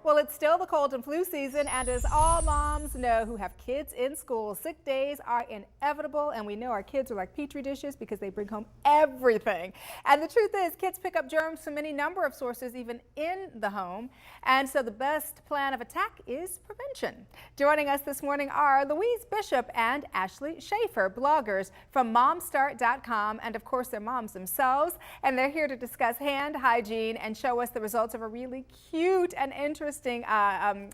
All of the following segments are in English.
Well, it's still the cold and flu season, and as all moms know who have kids in school, sick days are inevitable, and we know our kids are like petri dishes because they bring home everything. And the truth is, kids pick up germs from any number of sources, even in the home, and so the best plan of attack is prevention. Joining us this morning are Louise Bishop and Ashley Shaffer, bloggers from momstart.com, and of course they're moms themselves, and they're here to discuss hand hygiene and show us the results of a really cute and interesting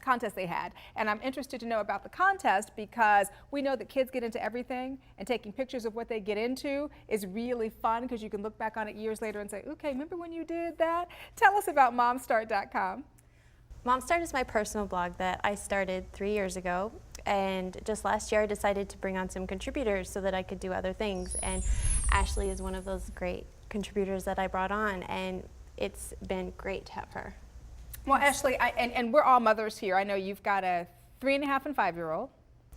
contest they had. And I'm interested to know about the contest because we know that kids get into everything, and taking pictures of what they get into is really fun because you can look back on it years later and say, okay, remember when you did that? Tell us about momstart.com. Momstart is my personal blog that I started 3 years ago, and just last year I decided to bring on some contributors so that I could do other things, and Ashley is one of those great contributors that I brought on, and it's been great to have her. Well, Ashley, and we're all mothers here. I know you've got a 3.5 and 5-year-old.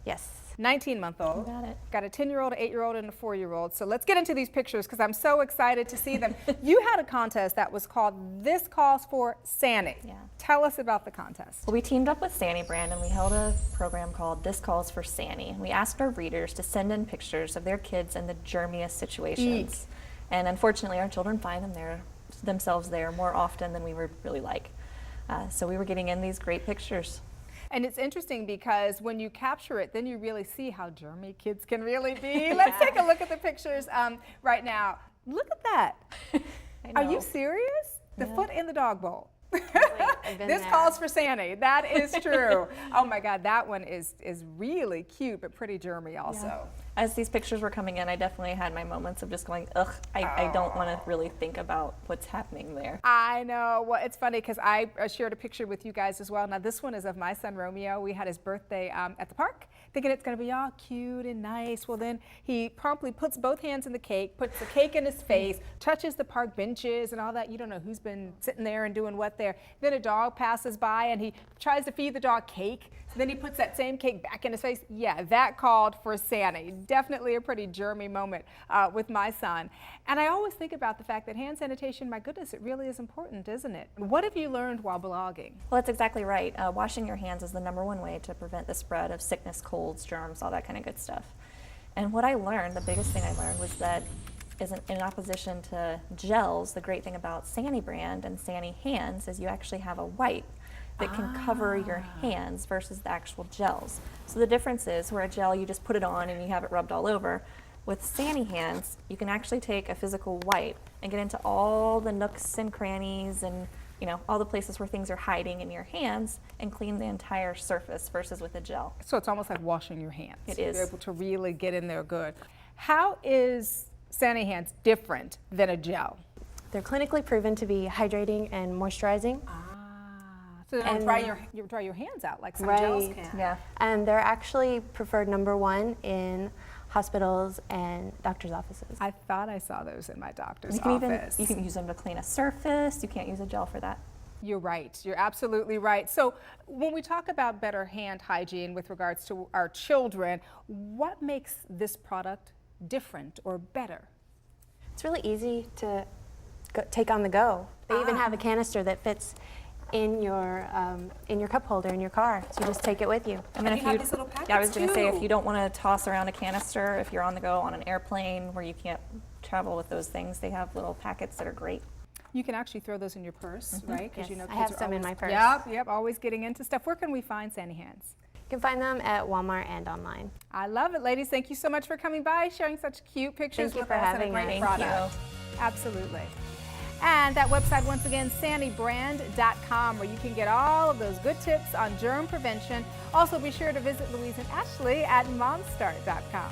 Yes. 19-month-old. Got it. Got a 10-year-old, 8-year-old, and a 4-year-old. So let's get into these pictures because I'm so excited to see them. You had a contest that was called This Calls for Sani. Yeah. Tell us about the contest. Well, we teamed up with Sani brand and we held a program called This Calls for Sani. We asked our readers to send in pictures of their kids in the germiest situations. And unfortunately, our children find themselves there more often than we would really like. So we were getting in these great pictures. And it's interesting because when you capture it, then you really see how germy kids can really be. Let's take a look at the pictures right now. Look at that. Are you serious? The foot in the dog bowl. This calls for Sani. That is true. Oh my God, that one is really cute, but pretty germy also. Yeah. As these pictures were coming in, I definitely had my moments of just going, ugh, I don't want to really think about what's happening there. I know. Well, it's funny because I shared a picture with you guys as well. Now, this one is of my son, Romeo. We had his birthday at the park, thinking it's going to be all cute and nice. Well, then he promptly puts both hands in the cake, puts the cake in his face, touches the park benches and all that. You don't know who's been sitting there and doing what there. Then a dog passes by and he tries to feed the dog cake. So then he puts that same cake back in his face. Yeah, that called for Sani. Definitely a pretty germy moment with my son. And I always think about the fact that hand sanitation, my goodness, it really is important, isn't it? What have you learned while blogging? Well, that's exactly right. Washing your hands is the #1 way to prevent the spread of sickness, colds, germs, all that kind of good stuff. And what I learned, the biggest thing I learned was that in opposition to gels, the great thing about Sani brand and Sani-Hands is you actually have a wipe that can cover your hands versus the actual gels. So the difference is where a gel, you just put it on and you have it rubbed all over. With Sani-Hands, you can actually take a physical wipe and get into all the nooks and crannies and all the places where things are hiding in your hands and clean the entire surface versus with a gel. So it's almost like washing your hands. It is. You're able to really get in there good. How is Sani-Hands different than a gel? They're clinically proven to be hydrating and moisturizing. So they don't dry your hands out like some gels can. Yeah. And they're actually preferred #1 in hospitals and doctor's offices. I thought I saw those in my doctor's You can office. you can use them to clean a surface. You can't use a gel for that. You're right. You're absolutely right. So when we talk about better hand hygiene with regards to our children, what makes this product different or better? It's really easy to take on the go. They even have a canister that fits in your cup holder in your car, so you just take it with you. And then you have these little packets I was going to say, too. if you don't want to toss around a canister, if you're on the go on an airplane where you can't travel with those things, they have little packets that are great. You can actually throw those in your purse, right? Yes, you know, I have kids are some in always, my purse. Yep, always getting into stuff. Where can we find Sani-Hands? You can find them at Walmart and online. I love it, ladies. Thank you so much for coming by, sharing such cute pictures Thank you with for us and a having great us. product. Absolutely. And that website, once again, sanibrand.com, where you can get all of those good tips on germ prevention. Also, be sure to visit Louise and Ashley at momstart.com.